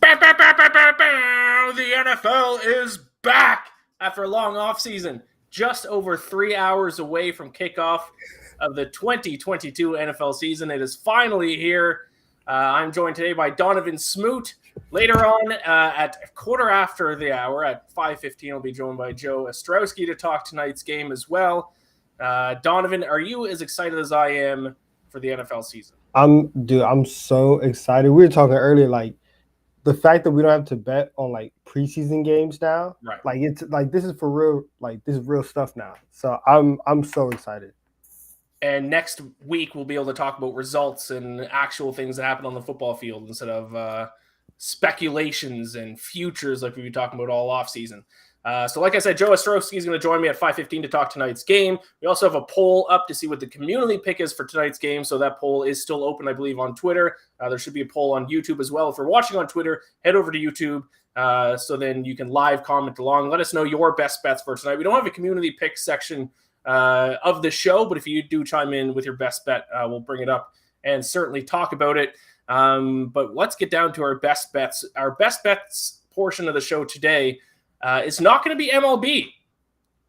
Bow, bow, bow, bow, bow, bow. The NFL is back after a long offseason. Just over 3 hours away from kickoff of the 2022 NFL season. It is finally here. I'm joined today by Donnavan Smoot. Later on, at quarter after the hour, at 5:15, I'll be joined by Joe Ostrowski to talk tonight's game as well. Donnavan, are you as excited as I am for the NFL season? I'm so excited. We were talking earlier, like the fact that we don't have to bet on like preseason games now. Right. Like it's like this is for real. Like this is real stuff now. So I'm so excited. And next week, we'll be able to talk about results and actual things that happen on the football field instead of speculations and futures like we've been talking about all offseason. So like I said, Joe Ostrowski is going to join me at 5:15 to talk tonight's game. We also have a poll up to see what the community pick is for tonight's game. So that poll is still open, I believe, on Twitter. There should be a poll on YouTube as well. If you're watching on Twitter, head over to YouTube. So then you can live comment along. Let us know your best bets for tonight. We don't have a community pick section of the show, but if you do chime in with your best bet, we'll bring it up and certainly talk about it. But let's get down to our best bets. Our best bets portion of the show today is not going to be MLB,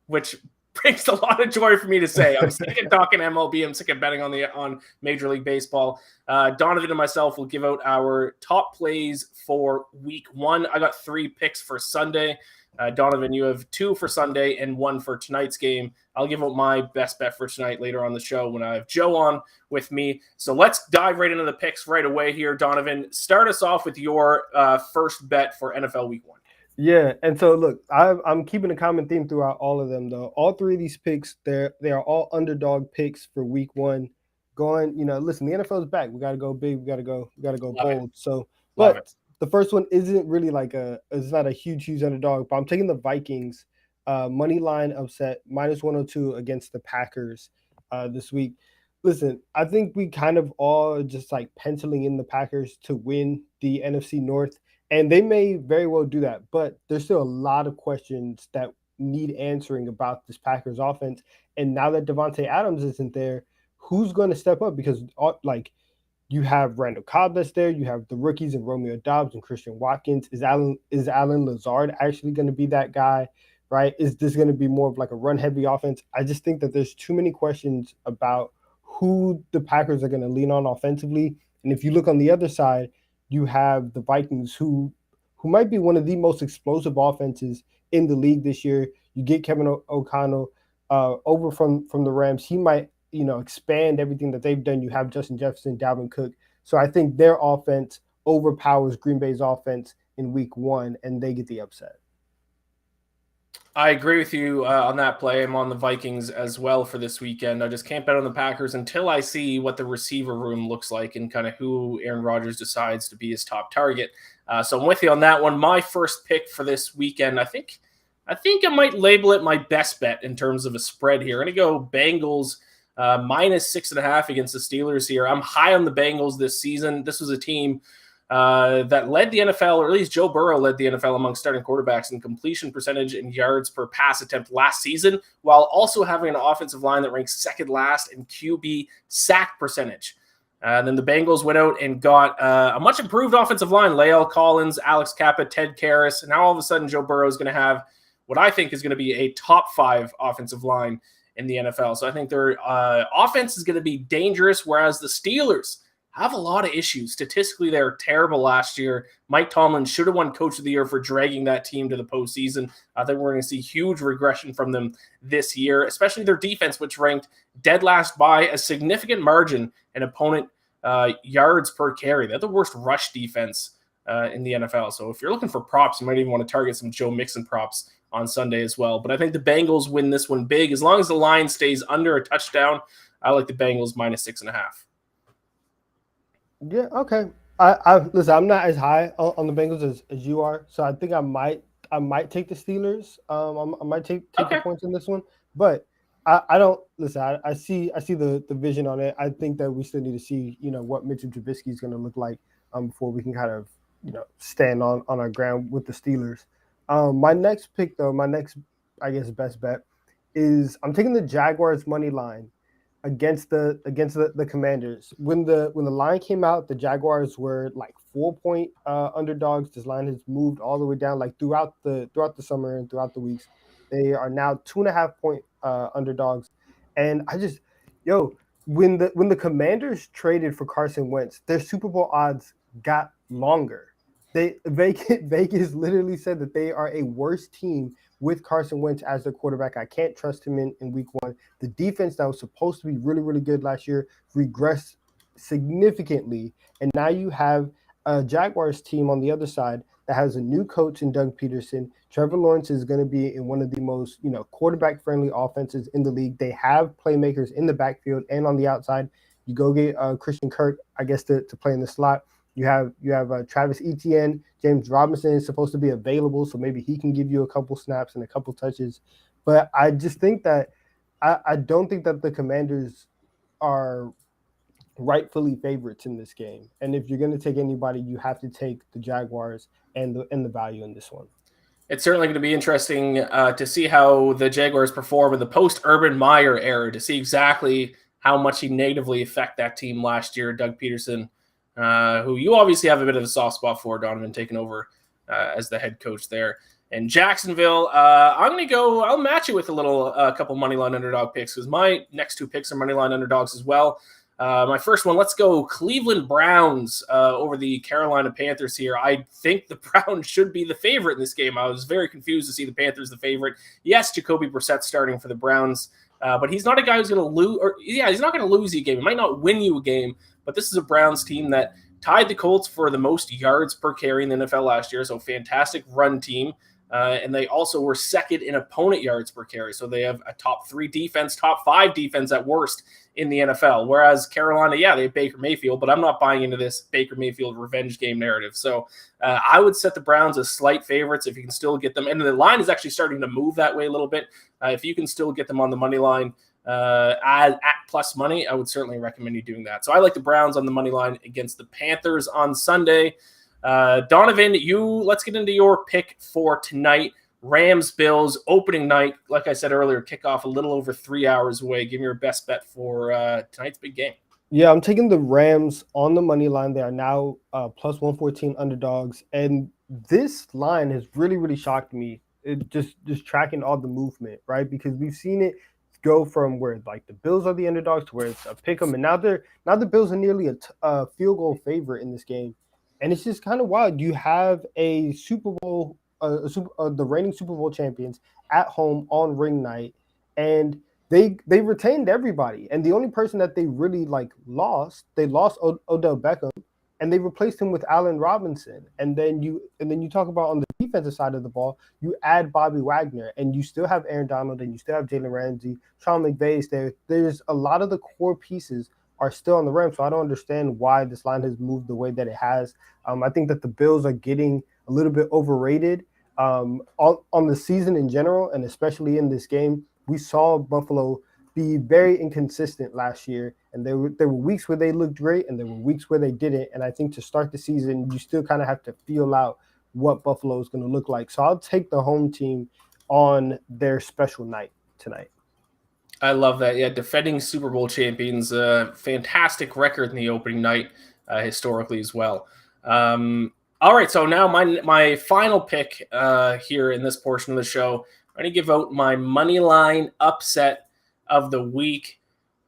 which brings a lot of joy for me to say. I'm sick of talking MLB. I'm sick of betting on Major League Baseball. Donnavan and myself will give out our top plays for week one. I got 3 picks for Sunday. Donnavan, you have 2 for Sunday and 1 for tonight's game. I'll give out my best bet for tonight later on the show when I have Joe on with me. So let's dive right into the picks right away here. Donnavan, start us off with your first bet for NFL Week 1. Yeah, and so look, I'm keeping a common theme throughout all of them though. All 3 of these picks, they are all underdog picks for week 1. Going, listen, the NFL is back. We got to go big. We got to go bold. So, but the first one isn't really it's not a huge underdog, but I'm taking the Vikings money line upset -102 against the Packers this week. Listen, I think we kind of all just like penciling in the Packers to win the NFC North, and they may very well do that, but there's still a lot of questions that need answering about this Packers offense. And now that Devontae Adams isn't there, who's going to step up? Because you have Randall Cobb that's there. You have the rookies and Romeo Doubs and Christian Watkins. Is Allen Lazard actually going to be that guy, right? Is this going to be more of like a run-heavy offense? I just think that there's too many questions about who the Packers are going to lean on offensively. And if you look on the other side, you have the Vikings who might be one of the most explosive offenses in the league this year. You get Kevin O'Connell over from the Rams. He might expand everything that they've done. You have Justin Jefferson, Dalvin Cook. So I think their offense overpowers Green Bay's offense in week 1, and they get the upset. I agree with you on that play. I'm on the Vikings as well for this weekend. I just can't bet on the Packers until I see what the receiver room looks like and kind of who Aaron Rodgers decides to be his top target. So I'm with you on that one. My first pick for this weekend, I think I might label it my best bet in terms of a spread here. I'm going to go Bengals -6.5 against the Steelers here. I'm high on the Bengals this season. This was a team that led the NFL, or at least Joe Burrow led the NFL among starting quarterbacks in completion percentage and yards per pass attempt last season, while also having an offensive line that ranks second last in QB sack percentage. Then the Bengals went out and got a much improved offensive line, Lael Collins, Alex Kappa, Ted Karras. And now all of a sudden Joe Burrow is going to have what I think is going to be a top 5 offensive line in the NFL. So I think their offense is going to be dangerous, whereas the Steelers have a lot of issues. Statistically, they were terrible last year. Mike Tomlin should have won Coach of the Year for dragging that team to the postseason. I think we're going to see huge regression from them this year, especially their defense, which ranked dead last by a significant margin in opponent yards per carry. They're the worst rush defense in the NFL. So if you're looking for props, you might even want to target some Joe Mixon props on Sunday as well. But I think the Bengals win this one big. As long as the line stays under a touchdown, I like the Bengals -6.5. Yeah, okay. I listen, I'm not as high on the Bengals as you are, so I think I might take the Steelers. I might take the points in this one, but I don't listen. I see the vision on it. I think that we still need to see what Mitchell Trubisky is going to look like before we can kind of stand on our ground with the Steelers. My next pick though, I guess best bet is I'm taking the Jaguars money line against the Commanders. When the line came out, the Jaguars were like 4-point underdogs. This line has moved all the way down like throughout the summer and throughout the weeks. They are now 2.5-point underdogs. And I just when the Commanders traded for Carson Wentz, their Super Bowl odds got longer. Vegas literally said that they are a worse team with Carson Wentz as their quarterback. I can't trust him in week one. The defense that was supposed to be really, really good last year regressed significantly. And now you have a Jaguars team on the other side that has a new coach in Doug Peterson. Trevor Lawrence is going to be in one of the most, quarterback-friendly offenses in the league. They have playmakers in the backfield and on the outside. You go get Christian Kirk, I guess, to play in the slot. You have Travis Etienne. James Robinson is supposed to be available, so maybe he can give you a couple snaps and a couple touches. But I just think that I don't think that the Commanders are rightfully favorites in this game. And if you're going to take anybody, you have to take the Jaguars and the value in this one. It's certainly going to be interesting to see how the Jaguars perform in the post-Urban Meyer era, to see exactly how much he negatively affect that team last year. Doug Peterson, who you obviously have a bit of a soft spot for, Donnavan, taking over as the head coach there. And Jacksonville, I'm going to go, I'll match it with a couple moneyline underdog picks because my next two picks are moneyline underdogs as well. My first one, let's go Cleveland Browns over the Carolina Panthers here. I think the Browns should be the favorite in this game. I was very confused to see the Panthers the favorite. Yes, Jacoby Brissett starting for the Browns, but he's not a guy who's going to lose. He's not going to lose you a game. He might not win you a game, but this is a Browns team that tied the Colts for the most yards per carry in the NFL last year, so fantastic run team. And they also were second in opponent yards per carry. So they have a top 3 defense, top 5 defense at worst in the NFL. Whereas Carolina, they have Baker Mayfield, but I'm not buying into this Baker Mayfield revenge game narrative. So I would set the Browns as slight favorites if you can still get them. And the line is actually starting to move that way a little bit. If you can still get them on the money line at plus money, I would certainly recommend you doing that. So I like the Browns on the money line against the Panthers on Sunday. Donnavan, let's get into your pick for tonight. Rams, Bills, opening night. Like I said earlier, kickoff a little over 3 hours away. Give me your best bet for tonight's big game. Yeah, I'm taking the Rams on the money line. They are now plus 114 underdogs. And this line has really, really shocked me. It just tracking all the movement, right? Because we've seen it go from where like the Bills are the underdogs to where it's a pick 'em. And now the Bills are nearly a field goal favorite in this game. And it's just kind of wild. You have a Super Bowl, the reigning Super Bowl champions at home on ring night, and they retained everybody. And the only person that they really lost Odell Beckham, and they replaced him with Allen Robinson. And then you talk about on the defensive side of the ball, you add Bobby Wagner, and you still have Aaron Donald, and you still have Jalen Ramsey, Sean McVay is there. There's a lot of the core pieces are still on the Rams, so I don't understand why this line has moved the way that it has. I think that the Bills are getting a little bit overrated on the season in general, and especially in this game. We saw Buffalo be very inconsistent last year, and there were weeks where they looked great, and there were weeks where they didn't. And I think to start the season, you still kind of have to feel out what Buffalo is going to look like. So I'll take the home team on their special night tonight. I love that. Yeah, defending Super Bowl champions, fantastic record in the opening night historically as well. All right, so now my final pick here in this portion of the show, I'm going to give out my money line upset of the week.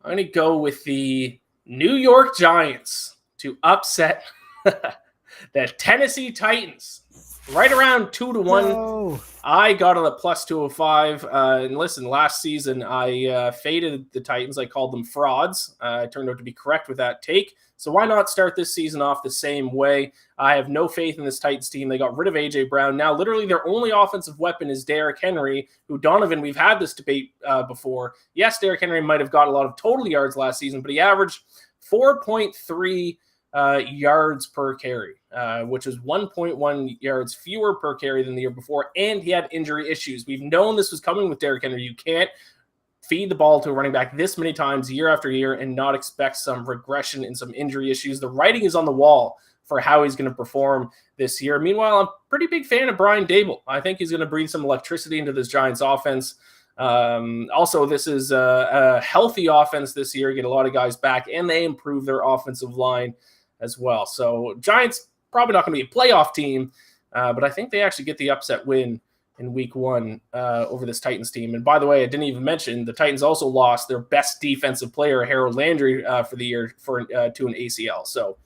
I'm going to go with the New York Giants to upset the Tennessee Titans. Right around 2-1. No. I got on a plus 205. And listen, last season I faded the Titans. I called them frauds. I turned out to be correct with that take. So why not start this season off the same way? I have no faith in this Titans team. They got rid of A.J. Brown. Now, literally, their only offensive weapon is Derrick Henry, who Donnavan, we've had this debate before. Yes, Derrick Henry might have got a lot of total yards last season, but he averaged 4.3 yards per carry, which is 1.1 yards fewer per carry than the year before, and he had injury issues. We've known this was coming with Derrick Henry. You can't feed the ball to a running back this many times year after year and not expect some regression and some injury issues. The writing is on the wall for how he's going to perform this year. Meanwhile, I'm a pretty big fan of Brian Dable. I think he's going to breathe some electricity into this Giants offense. Also, this is a healthy offense this year. Get a lot of guys back, and they improve their offensive line as well. So Giants probably not going to be a playoff team, but I think they actually get the upset win in week 1 over this Titans team. And by the way, I didn't even mention the Titans also lost their best defensive player, Harold Landry, for the year to an ACL. So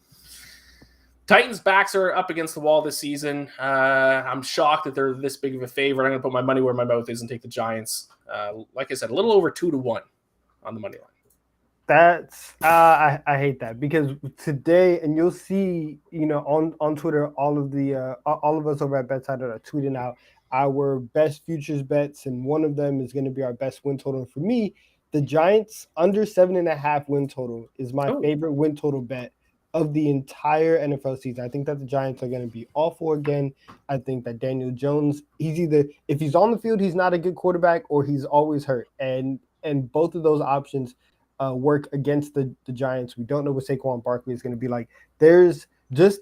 Titans' backs are up against the wall this season. I'm shocked that they're this big of a favorite. I'm going to put my money where my mouth is and take the Giants. Like I said, a little over 2-1 on the money line. That's I hate that, because today, and you'll see, on Twitter, all of us over at BetSided are tweeting out our best futures bets, and one of them is going to be our best win total. And for me, the Giants under 7.5 win total is my favorite win total bet of the entire NFL season. I think that the Giants are going to be awful again. I think that Daniel Jones, he's either, if he's on the field, he's not a good quarterback, or he's always hurt. And both of those options work against the Giants. We don't know what Saquon Barkley is going to be like. There's just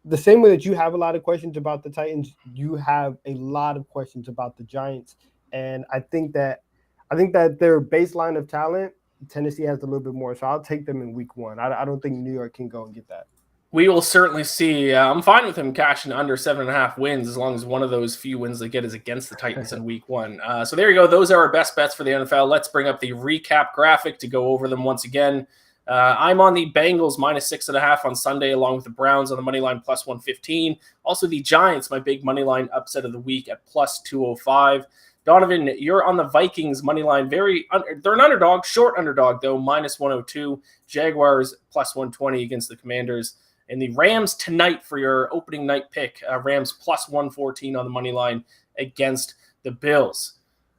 the same way that you have a lot of questions about the Titans, you have a lot of questions about the Giants. And I think that their baseline of talent, Tennessee has a little bit more, so I'll take them in week 1. I don't think New York can go and get that. We will certainly see. I'm fine with him cashing under 7.5 wins as long as one of those few wins they get is against the Titans in week 1. So there you go. Those are our best bets for the NFL. Let's bring up the recap graphic to go over them once again. I'm on the Bengals -6.5 on Sunday, along with the Browns on the money line +115. Also the Giants, my big money line upset of the week at +205. Donnavan, you're on the Vikings money line. They're an underdog, short underdog though, -102. Jaguars +120 against the Commanders. And the Rams tonight for your opening night pick. Rams +114 on the money line against the Bills.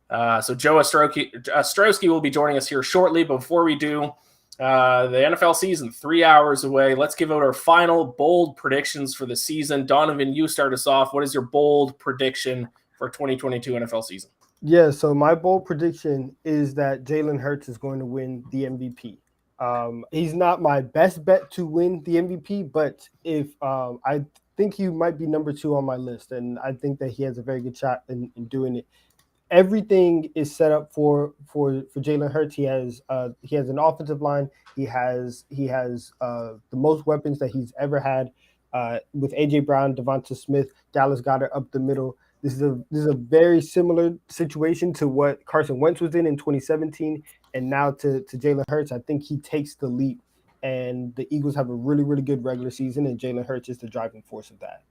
So Joe Ostrowski will be joining us here shortly. But before we do, the NFL season, 3 hours away. Let's give out our final bold predictions for the season. Donnavan, you start us off. What is your bold prediction for 2022 NFL season? Yeah, so my bold prediction is that Jalen Hurts is going to win the MVP. He's not my best bet to win the MVP, but if I think he might be number 2 on my list, and I think that he has a very good shot in doing it. Everything is set up for Jalen Hurts. He has an offensive line. He has the most weapons that he's ever had with A.J. Brown, Devonta Smith, Dallas Goedert up the middle. This is a very similar situation to what Carson Wentz was in 2017, and now to Jalen Hurts. I think he takes the leap, and the Eagles have a really, really good regular season, and Jalen Hurts is the driving force of that.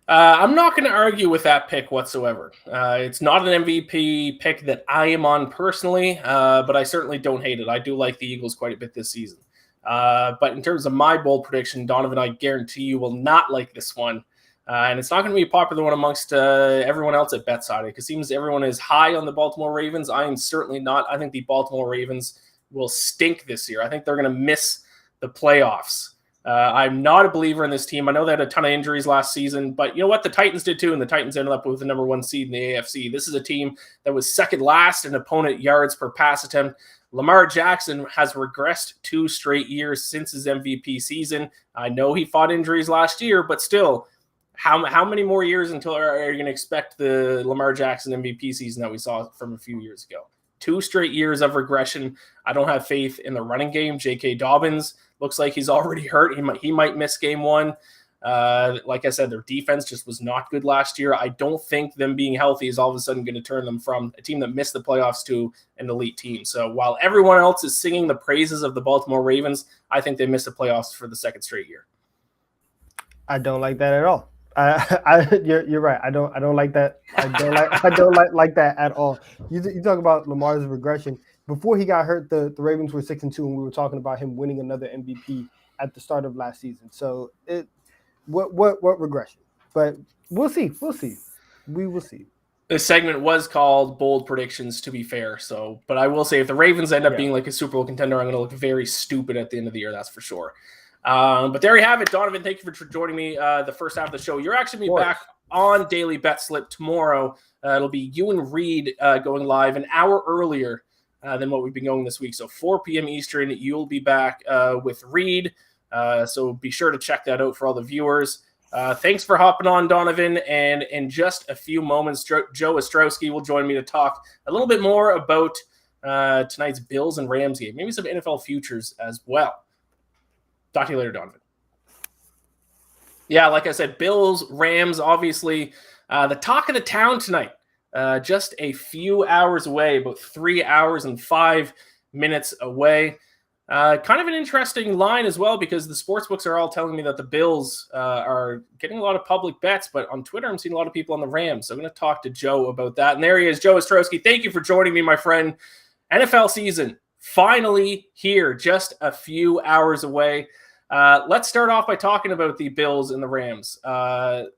I'm not going to argue with that pick whatsoever. It's not an MVP pick that I am on personally, but I certainly don't hate it. I do like the Eagles quite a bit this season. But in terms of my bold prediction, Donnavan, I guarantee you will not like this one. And it's not going to be a popular one amongst everyone else at BetSided, because it seems everyone is high on the Baltimore Ravens. I am certainly not. I think the Baltimore Ravens will stink this year. I think they're going to miss the playoffs. I'm not a believer in this team. I know they had a ton of injuries last season, but you know what? The Titans did too, and the Titans ended up with the number 1 seed in the AFC. This is a team that was second last in opponent yards per pass attempt. Lamar Jackson has regressed 2 straight years since his MVP season. I know he fought injuries last year, but still, how many more years until are you going to expect the Lamar Jackson MVP season that we saw from a few years ago? 2 straight years of regression. I don't have faith in the running game. J.K. Dobbins looks like he's already hurt. He might miss game 1. Like I said, their defense just was not good last year. I don't think them being healthy is all of a sudden going to turn them from a team that missed the playoffs to an elite team. So while everyone else is singing the praises of the Baltimore Ravens, I think they missed the playoffs for the 2nd straight year. I don't like that at all. You're right. I don't like that. I don't like that at all. You talk about Lamar's regression. Before he got hurt, the Ravens were 6-2, and we were talking about him winning another MVP at the start of last season. So what regression? But we'll see. We will see. This segment was called Bold Predictions, to be fair. So, but I will say, if the Ravens end up being like a Super Bowl contender, I'm going to look very stupid at the end of the year. That's for sure. But there you have it. Donnavan, thank you for joining me the first half of the show. You're actually going to be back on Daily BetSlip tomorrow. It'll be you and Reed going live an hour earlier than what we've been going this week. So 4 p.m. Eastern, you'll be back with Reed. So be sure to check that out for all the viewers. Thanks for hopping on, Donnavan. And in just a few moments, Joe Ostrowski will join me to talk a little bit more about tonight's Bills and Rams game, maybe some NFL futures as well. Talk to you later, Donnavan. Yeah, like I said, Bills, Rams, obviously the talk of the town tonight. Just a few hours away, about 3 hours and 5 minutes away. Kind of an interesting line as well, because the sportsbooks are all telling me that the Bills are getting a lot of public bets, but on Twitter I'm seeing a lot of people on the Rams. So I'm going to talk to Joe about that. And there he is, Joe Ostrowski. Thank you for joining me, my friend. NFL season finally here, just a few hours away. Let's start off by talking about the Bills and the Rams. The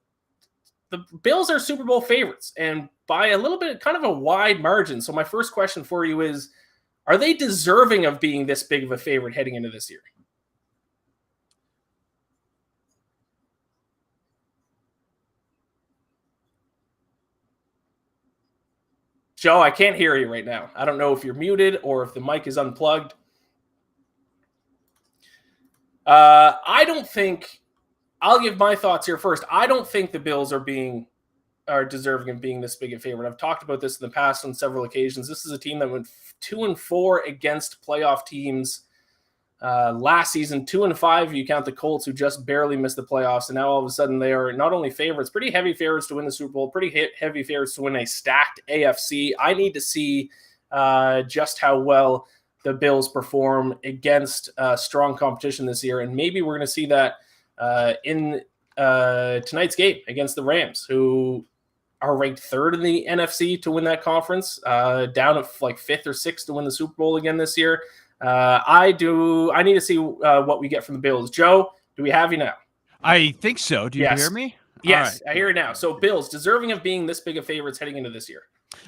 Bills are Super Bowl favorites, and by a little bit, kind of a wide margin. So my first question for you is, are they deserving of being this big of a favorite heading into this year? Joe, I can't hear you right now. I don't know if you're muted or if the mic is unplugged. I don't think, I'll give my thoughts here first. I don't think the Bills are deserving of being this big a favorite. I've talked about this in the past on several occasions. This is a team that went 2-4 against playoff teams last season, 2-5 if you count the Colts, who just barely missed the playoffs, and now all of a sudden they are not only favorites, pretty heavy favorites to win the Super Bowl, pretty heavy favorites to win a stacked AFC. I need to see just how well the Bills perform against strong competition this year, and maybe we're going to see that in tonight's game against the Rams, who are ranked third in the NFC to win that conference, down at like fifth or sixth to win the Super Bowl again this year. I need to see what we get from the Bills. Joe, do we have you now? I think so. Do you hear me? Yes, right. I hear it now. So Bills deserving of being this big of favorites heading into this year.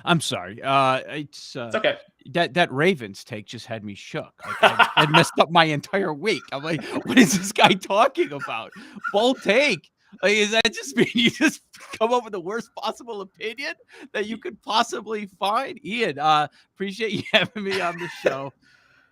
I'm sorry. It's okay. That Ravens take just had me shook. I messed up my entire week. I'm like, what is this guy talking about? Bold take. Like, is that just mean you just come up with the worst possible opinion that you could possibly find? Ian, appreciate you having me on the show.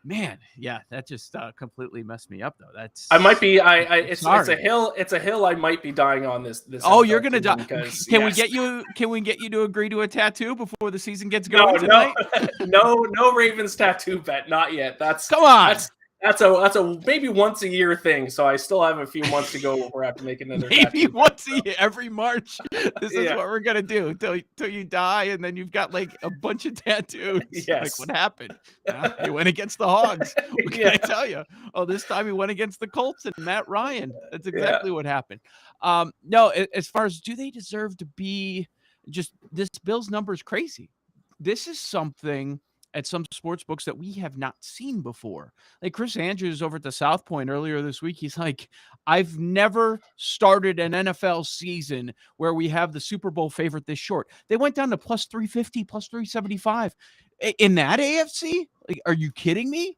Man, yeah, that just completely messed me up, though. I might be. It's a hill. It's a hill. I might be dying on this. Oh, you're gonna die. Can we get you? Can we get you to agree to a tattoo before the season gets going tonight? No Ravens tattoo bet. Not yet. Come on. That's a maybe once a year thing. So I still have a few months to go before I have to make another. Maybe once a year, every March. This is what we're gonna do till you die, and then you've got like a bunch of tattoos. Yes. Like, what happened? He went against the Hogs. What can I tell you? Oh, this time he went against the Colts and Matt Ryan. That's exactly what happened. No, as far as do they deserve to be, just this Bills number is crazy. This is something at some sports books that we have not seen before. Like Chris Andrews over at the South Point earlier this week, he's like, I've never started an NFL season where we have the Super Bowl favorite this short. They went down to plus 350, plus 375. In that AFC? Like, are you kidding me?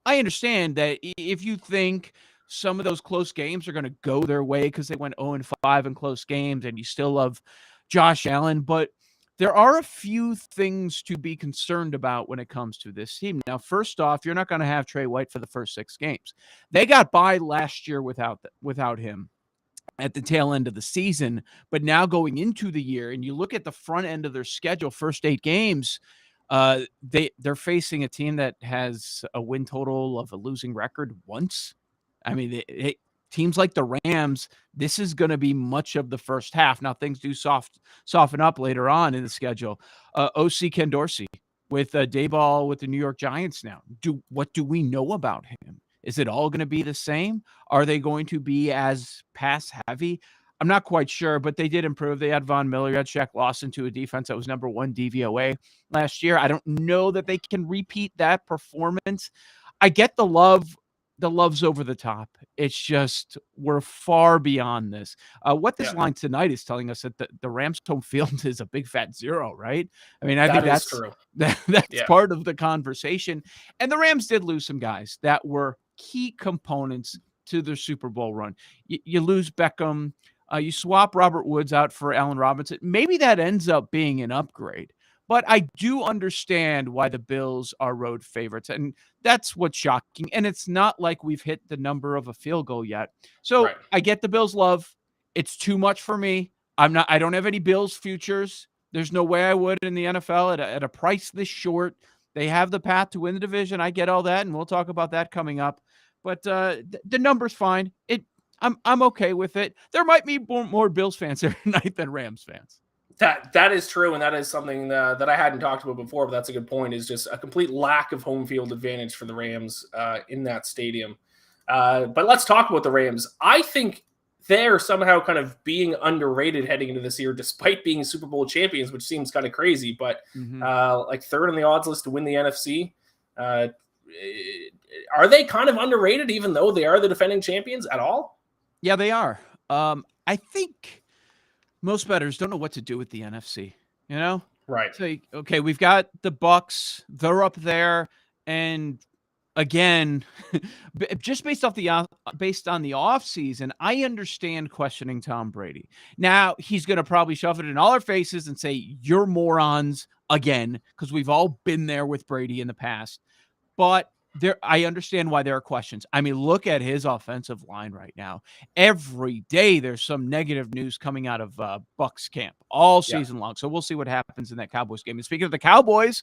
I understand that if you think some of those close games are going to go their way because they went 0-5 in close games and you still love Josh Allen, but there are a few things to be concerned about when it comes to this team. Now, first off, you're not going to have Trey White for the first 6 games. They got by last year without him at the tail end of the season, but now going into the year, and you look at the front end of their schedule, first 8 games, they're facing a team that has a win total of a losing record once. I mean, teams like the Rams, this is going to be much of the first half. Now, things do soften up later on in the schedule. O.C. Ken Dorsey with Dayball with the New York Giants now. What do we know about him? Is it all going to be the same? Are they going to be as pass-heavy? I'm not quite sure, but they did improve. They had Von Miller, you had Shaq Lawson to a defense that was number 1 DVOA last year. I don't know that they can repeat that performance. I get the love. The love's over the top. It's just we're far beyond this. What this line tonight is telling us that the Rams home field is a big fat 0, right? I mean, I think that's true. That's part of the conversation. And the Rams did lose some guys that were key components to their Super Bowl run. You lose Beckham. You swap Robert Woods out for Allen Robinson. Maybe that ends up being an upgrade. But I do understand why the Bills are road favorites, and that's what's shocking. And it's not like we've hit the number of a field goal yet. So I get the Bills' love. It's too much for me. I don't have any Bills futures. There's no way I would in the NFL at a price this short. They have the path to win the division. I get all that, and we'll talk about that coming up. But the number's fine. I'm okay with it. There might be more Bills fans here tonight than Rams fans. That is true, and that is something that I hadn't talked about before, but that's a good point, is just a complete lack of home field advantage for the Rams in that stadium. But let's talk about the Rams. I think they're somehow kind of being underrated heading into this year, despite being Super Bowl champions, which seems kind of crazy, but like third on the odds list to win the NFC. Are they kind of underrated, even though they are the defending champions at all? Yeah, they are. I think most bettors don't know what to do with the NFC, you know? Right. So, okay, we've got the Bucks. They're up there. And again, just based on the offseason, I understand questioning Tom Brady. Now, he's going to probably shove it in all our faces and say, you're morons again, because we've all been there with Brady in the past. But I understand why there are questions. I mean, look at his offensive line right now. Every day there's some negative news coming out of Bucks camp all season long. So we'll see what happens in that Cowboys game. And speaking of the Cowboys,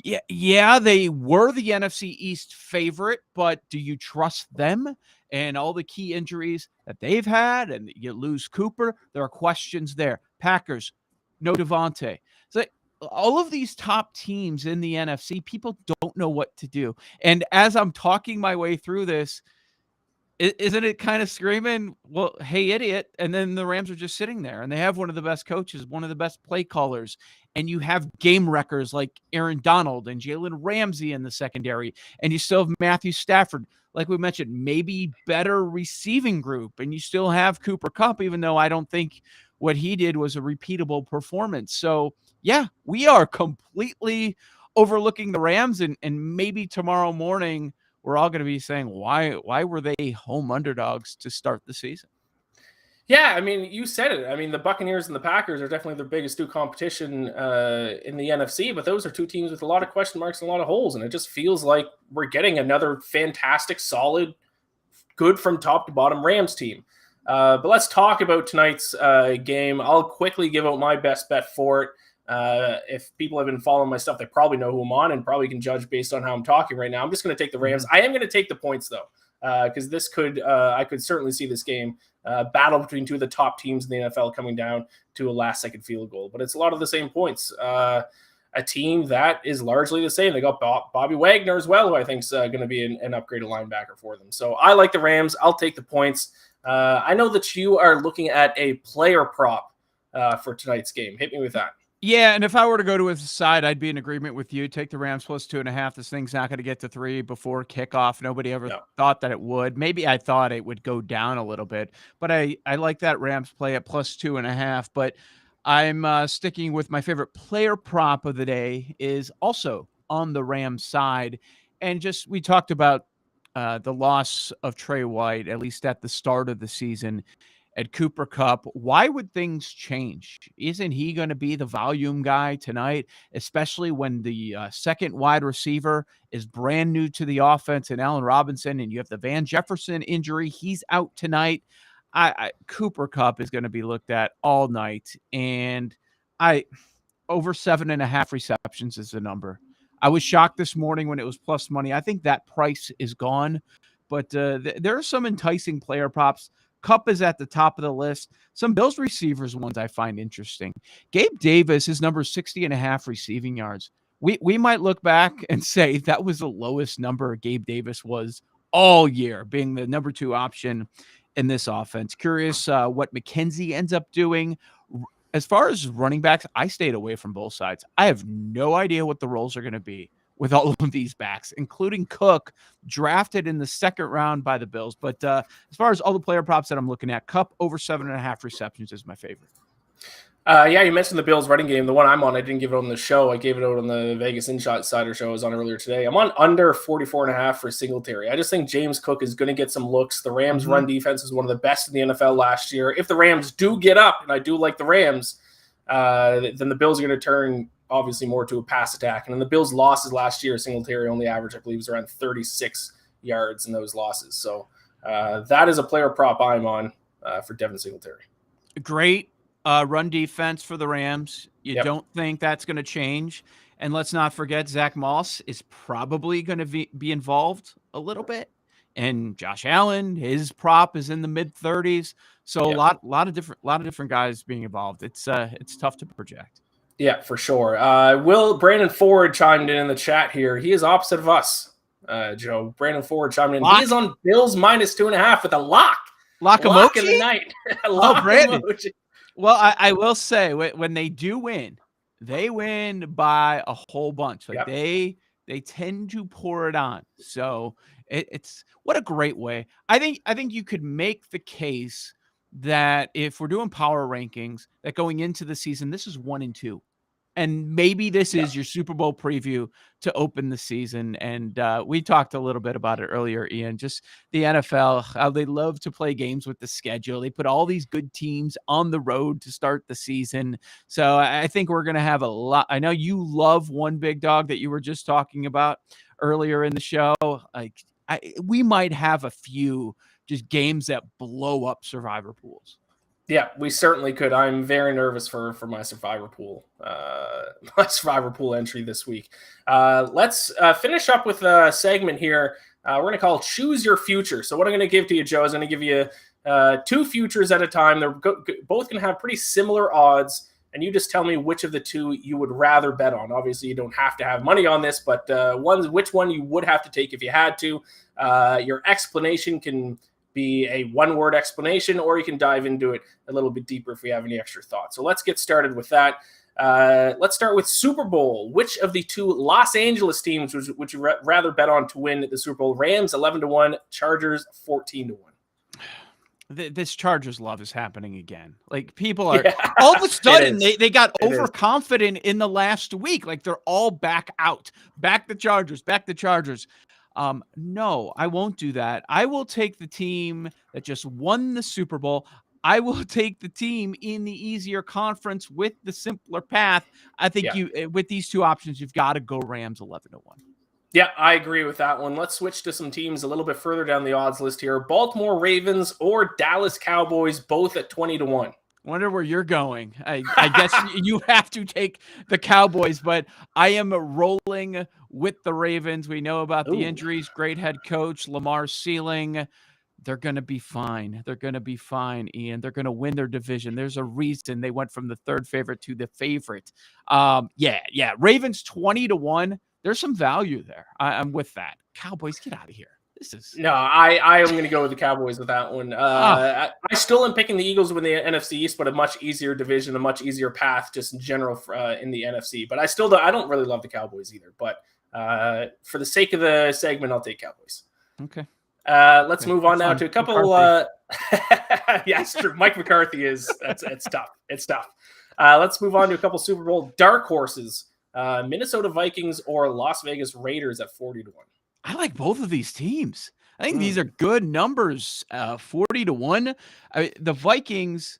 yeah, they were the NFC East favorite, but do you trust them and all the key injuries that they've had? And you lose Cooper. There are questions there. Packers, no Devontae. So all of these top teams in the NFC, people don't know what to do. And as I'm talking my way through this, isn't it kind of screaming, well, hey, idiot? And then the Rams are just sitting there, and they have one of the best coaches, one of the best play callers, and you have game wreckers like Aaron Donald and Jalen Ramsey in the secondary, and you still have Matthew Stafford, like we mentioned, maybe better receiving group, and you still have Cooper Kupp, even though I don't think what he did was a repeatable performance. So, yeah, we are completely overlooking the Rams, and maybe tomorrow morning we're all going to be saying, why were they home underdogs to start the season? Yeah, I mean, you said it. I mean, the Buccaneers and the Packers are definitely their biggest two competition in the NFC, but those are two teams with a lot of question marks and a lot of holes, and it just feels like we're getting another fantastic, solid, good from top to bottom Rams team. But let's talk about tonight's game. I'll quickly give out my best bet for it. If people have been following my stuff, they probably know who I'm on and probably can judge based on how I'm talking right now. I'm just going to take the Rams. I am going to take the points, though, because I could certainly see this game battle between two of the top teams in the NFL coming down to a last-second field goal. But it's a lot of the same points. A team that is largely the same. They got Bobby Wagner as well, who I think is going to be an upgraded linebacker for them. So I like the Rams. I'll take the points. I know that you are looking at a player prop for tonight's game. Hit me with that. Yeah, and if I were to go to a side, I'd be in agreement with you. Take the Rams plus 2.5. This thing's not going to get to 3 before kickoff. Nobody ever thought that it would. Maybe I thought it would go down a little bit, but I like that Rams play at plus 2.5. But I'm sticking with my favorite player prop of the day is also on the Rams side. And just we talked about the loss of Trey White, at least at the start of the season. At Cooper Kupp, why would things change? Isn't he going to be the volume guy tonight, especially when the second wide receiver is brand new to the offense and Allen Robinson, and you have the Van Jefferson injury? He's out tonight. Cooper Kupp is going to be looked at all night, and over 7.5 receptions is the number. I was shocked this morning when it was plus money. I think that price is gone, but there are some enticing player props. Kupp is at the top of the list. Some Bills receivers ones I find interesting. Gabe Davis, his number is 60.5 receiving yards. We might look back and say that was the lowest number Gabe Davis was all year, being the number 2 option in this offense. Curious what McKenzie ends up doing. As far as running backs, I stayed away from both sides. I have no idea what the roles are going to be with all of these backs, including Cook, drafted in the second round by the Bills. But as far as all the player props that I'm looking at, Kupp over 7.5 receptions is my favorite. Yeah, you mentioned the Bills running game. The one I'm on, I didn't give it on the show. I gave it out on the Vegas Insider show I was on earlier today. I'm on under 44.5 for Singletary. I just think James Cook is going to get some looks. The Rams' run defense is one of the best in the NFL last year. If the Rams do get up, and I do like the Rams, then the Bills are going to turn obviously more to a pass attack. And in the Bills' losses last year, Singletary only average, I believe, was around 36 yards in those losses. So that is a player prop I'm on. for Devin Singletary. Great run defense for the Rams. You Yep. don't think that's going to change. And let's not forget, Zach Moss is probably going to be involved a little bit. And Josh Allen, his prop is in the mid-30s. So Yep. a lot of different guys being involved. It's tough to project. Yeah, for sure. Brandon Ford chimed in the chat here. He is opposite of us, Joe. Brandon Ford chimed in. Lock. He is on Bills -2.5 with a lock. Lock of the night. Brandon. Well, I will say, when they do win, they win by a whole bunch. Like they tend to pour it on. So it's what a great way. I think you could make the case that if we're doing power rankings, that going into the season, this is 1 and 2. And maybe this is your Super Bowl preview to open the season. And we talked a little bit about it earlier, Ian, just the NFL, how they love to play games with the schedule. They put all these good teams on the road to start the season. So I think we're going to have a lot. I know you love one big dog that you were just talking about earlier in the show. We might have a few just games that blow up survivor pools. Yeah, we certainly could. I'm very nervous for my survivor pool entry this week. Let's finish up with a segment here. We're going to call Choose Your Future. So what I'm going to give to you, Joe, is I'm going to give you 2 futures at a time. They're both going to have pretty similar odds, and you just tell me which of the 2 you would rather bet on. Obviously, you don't have to have money on this, but which one you would have to take if you had to. Your explanation can be a 1-word explanation, or you can dive into it a little bit deeper if we have any extra thoughts. So let's get started with that. Let's start with Super Bowl. Which of the 2 Los Angeles teams would you rather bet on to win the Super Bowl? Rams 11-1, Chargers 14-1. This Chargers love is happening again. Like people are all of a sudden they got overconfident in the last week. Like they're all back out. Back the Chargers. No, I won't do that. I will take the team that just won the Super Bowl. I will take the team in the easier conference with the simpler path. I think with these 2 options, you've got to go Rams 11-1. Yeah, I agree with that one. Let's switch to some teams a little bit further down the odds list here. Baltimore Ravens or Dallas Cowboys, both at 20-1. Wonder where you're going. I guess you have to take the Cowboys, but I am rolling with the Ravens. We know about the injuries. Great head coach, Lamar's ceiling. They're going to be fine. They're going to be fine, Ian. They're going to win their division. There's a reason they went from the 3rd favorite to the favorite. Ravens 20-1. There's some value there. I'm with that. Cowboys, get out of here. No, I am going to go with the Cowboys with that one. I still am picking the Eagles to win the NFC East, but a much easier division, a much easier path just in general in the NFC. But I don't really love the Cowboys either. But for the sake of the segment, I'll take Cowboys. Okay. Let's move on now to a couple. Yes, true. Mike McCarthy it's tough. It's tough. Let's move on to a couple Super Bowl dark horses. Minnesota Vikings or Las Vegas Raiders at 40-1. I like both of these teams. I think these are good numbers. 40-1. The Vikings,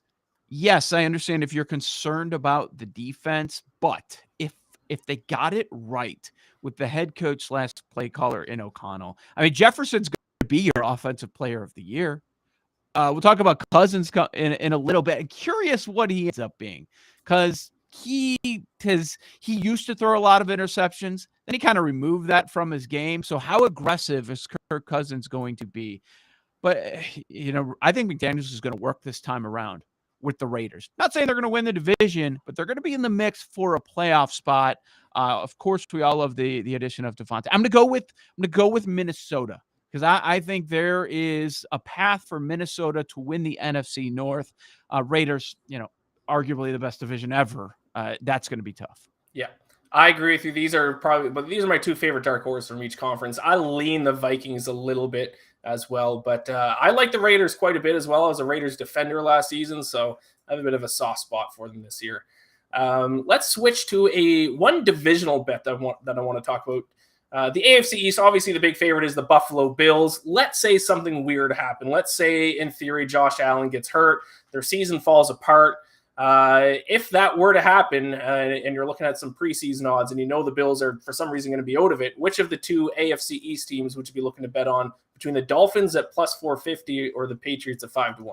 yes, I understand if you're concerned about the defense, but if they got it right with the head coach / play caller in O'Connell, I mean, Jefferson's going to be your offensive player of the year. We'll talk about Cousins in a little bit. I'm curious what he ends up being, because he used to throw a lot of interceptions. Then he kind of removed that from his game. So how aggressive is Kirk Cousins going to be? But, I think McDaniels is going to work this time around with the Raiders. Not saying they're going to win the division, but they're going to be in the mix for a playoff spot. Of course, we all love the addition of Devontae. I'm going to go with Minnesota, because I think there is a path for Minnesota to win the NFC North. Raiders, arguably the best division ever. That's going to be tough. Yeah, I agree with you. These are my 2 favorite dark horses from each conference. I lean the Vikings a little bit as well, but I like the Raiders quite a bit as well. I was a Raiders defender last season, so I have a bit of a soft spot for them this year. Let's switch to one divisional bet that I want to talk about. The AFC East, obviously the big favorite is the Buffalo Bills. Let's say something weird happened. Let's say, in theory, Josh Allen gets hurt. Their season falls apart. If that were to happen, and you're looking at some preseason odds, and the Bills are for some reason going to be out of it, which of the 2 AFC East teams would you be looking to bet on between the Dolphins at +450 or the Patriots at 5-1?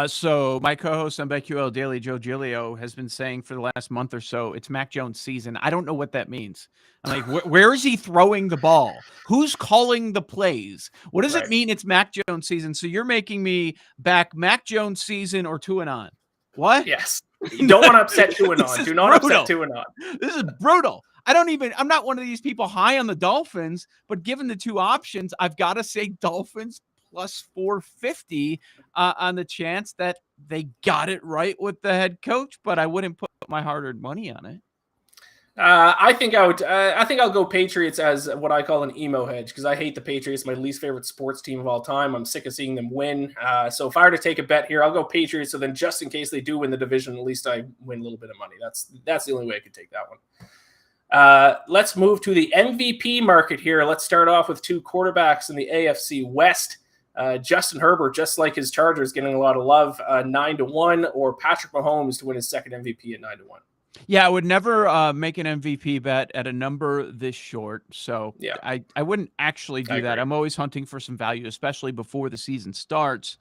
So my co-host on BetQL Daily, Joe Giglio, has been saying for the last month or so, it's Mac Jones season. I don't know what that means. I'm like, where is he throwing the ball? Who's calling the plays? What does it mean it's Mac Jones season? So you're making me back Mac Jones season or 2 and on. What? Yes. You don't want to upset 2 and on. Do not upset 2 and on. This is brutal. I'm not one of these people high on the Dolphins, but given the two options, I've got to say Dolphins plus 450 on the chance that they got it right with the head coach, but I wouldn't put my hard-earned money on it. I think I'll go Patriots as what I call an emo hedge, because I hate the Patriots, my least favorite sports team of all time. I'm sick of seeing them win. So if I were to take a bet here, I'll go Patriots. So then just in case they do win the division, at least I win a little bit of money. That's the only way I could take that one. Let's move to the MVP market here. Let's start off with 2 quarterbacks in the AFC West. Justin Herbert, just like his Chargers, getting a lot of love, 9-1, or Patrick Mahomes to win his second MVP at 9-1. Yeah, I would never make an MVP bet at a number this short. So yeah. I wouldn't actually do that. I'm always hunting for some value, especially before the season starts.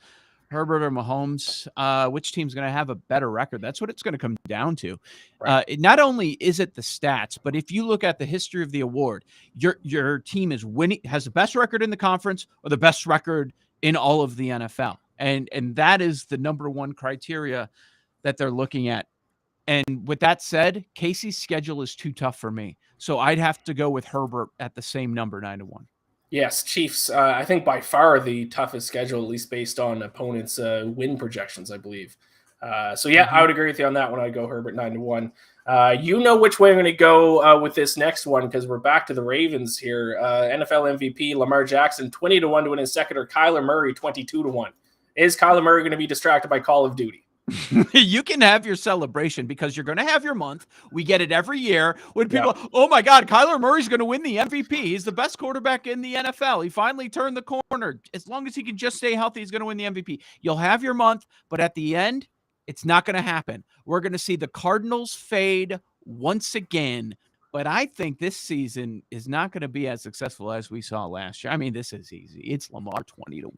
Herbert or Mahomes, which team's going to have a better record? That's what it's going to come down to. Right. Not only is it the stats, but if you look at the history of the award, your team is winning, has the best record in the conference or the best record in all of the NFL. And that is the number one criteria that they're looking at. And with that said, Casey's schedule is too tough for me. So I'd have to go with Herbert at the same number, 9-1. Yes, Chiefs, I think by far the toughest schedule, at least based on opponents' win projections, I believe. So yeah, I would agree with you on that one. I'd go Herbert 9-1. You know which way I'm going to go with this next one, because we're back to the Ravens here. NFL MVP Lamar Jackson 20-1 to win his second, or Kyler Murray 22-1. Is Kyler Murray going to be distracted by Call of Duty? You can have your celebration, because you're going to have your month. We get it every year when people, oh my God, Kyler Murray's going to win the MVP. He's the best quarterback in the NFL. He finally turned the corner. As long as he can just stay healthy, he's going to win the MVP. You'll have your month, but at the end, it's not going to happen. We're going to see the Cardinals fade once again. But I think this season is not going to be as successful as we saw last year. I mean, this is easy. It's Lamar 20-1.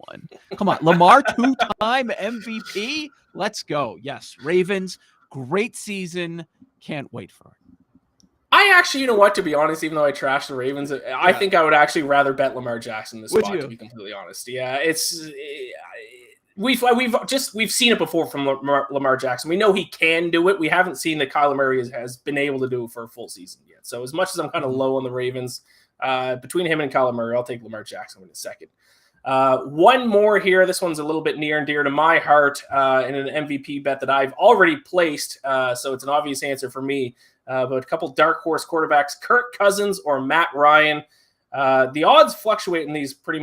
Come on, Lamar 2-time MVP. Let's go. Yes, Ravens, great season. Can't wait for it. I actually, you know what, to be honest, even though I trashed the Ravens, I think I would actually rather bet Lamar Jackson this spot, to be completely honest. Yeah, we've seen it before from Lamar Jackson. We know he can do it. We haven't seen that Kyler Murray has been able to do it for a full season yet. So as much as I'm kind of low on the Ravens, between him and Kyler Murray, I'll take Lamar Jackson in a second. One more here. This one's a little bit near and dear to my heart in an MVP bet that I've already placed. So it's an obvious answer for me. But a couple dark horse quarterbacks, Kirk Cousins or Matt Ryan. The odds fluctuate in these pretty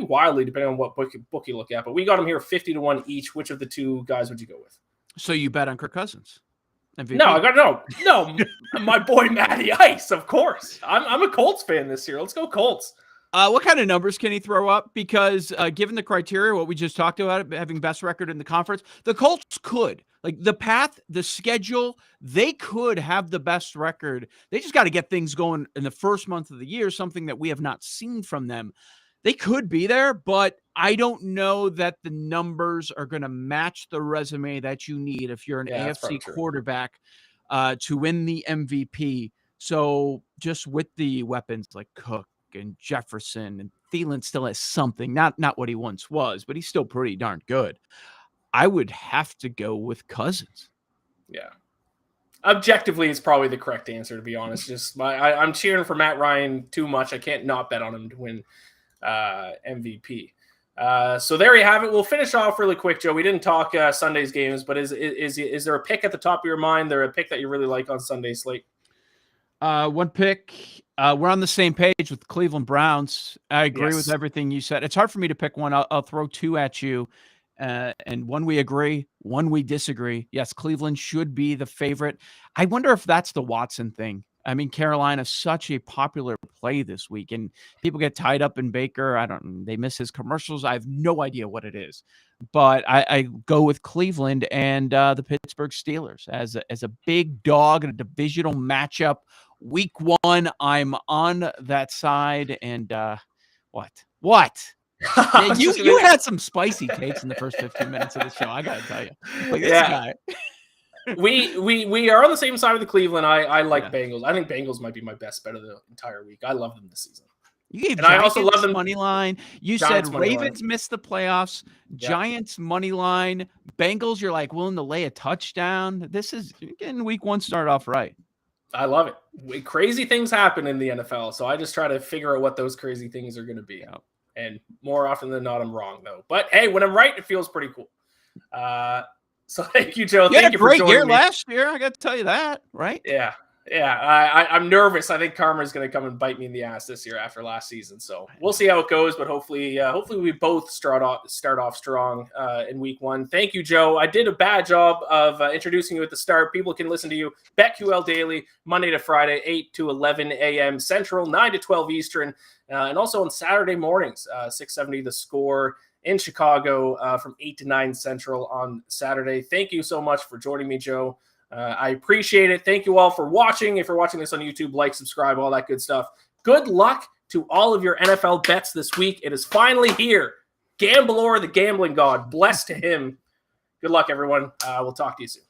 wildly depending on what book you look at. But we got them here 50-1 each. Which of the two guys would you go with? So you bet on Kirk Cousins? MVP? No, my boy Matty Ice, of course. I'm a Colts fan this year. Let's go Colts. What kind of numbers can he throw up? Because given the criteria, what we just talked about, having best record in the conference, the Colts could. Like the path, the schedule, they could have the best record. They just got to get things going in the first month of the year, something that we have not seen from them. They could be there, but I don't know that the numbers are going to match the resume that you need if you're an AFC quarterback to win the MVP. So just with the weapons like Cook and Jefferson, and Thielen still has something, not what he once was, but he's still pretty darn good. I would have to go with Cousins. Yeah. Objectively, it's probably the correct answer, to be honest. Just I'm cheering for Matt Ryan too much. I can't not bet on him to win MVP. So there you have it. We'll finish off really quick, Joe. We didn't talk Sunday's games, but is there a pick at the top of your mind? There a pick that you really like on Sunday's slate? One pick. We're on the same page with Cleveland Browns. I agree with everything you said. It's hard for me to pick one. I'll throw two at you. And one we agree, one we disagree. Yes, Cleveland should be the favorite. I wonder if that's the Watson thing. I mean, Carolina's such a popular play this week, and people get tied up in Baker. They miss his commercials. I have no idea what it is, but I go with Cleveland and the Pittsburgh Steelers as a big dog in a divisional matchup. Week 1, I'm on that side. And what? Yeah, you had some spicy takes in the first 15 minutes of the show. I gotta tell you, like this guy. we are on the same side of the Cleveland. I like Bengals. I think Bengals might be my best bet of the entire week. I love them this season. You gave and Giants I also love them money line. You Giants said money Ravens line. missed the playoffs. Giants money line. Bengals, you're like willing to lay a touchdown. This is getting week 1 start off right. I love it. Crazy things happen in the NFL, so I just try to figure out what those crazy things are going to be. Yeah. And more often than not, I'm wrong though. But hey, when I'm right, it feels pretty cool. So thank you, Joe. Thank you for joining me. Great year last year. I got to tell you that, right? Yeah. I'm nervous. I think karma is going to come and bite me in the ass this year after last season. So we'll see how it goes. But hopefully we both start off strong in week 1. Thank you, Joe. I did a bad job of introducing you at the start. People can listen to you BetQL Daily, Monday to Friday, 8 to 11 a.m. Central, 9 to 12 Eastern, and also on Saturday mornings, 670 The Score in Chicago from 8 to 9 Central on Saturday. Thank you so much for joining me, Joe. I appreciate it. Thank you all for watching. If you're watching this on YouTube, like, subscribe, all that good stuff. Good luck to all of your NFL bets this week. It is finally here. Gambler, the gambling god. Blessed to him. Good luck, everyone. We'll talk to you soon.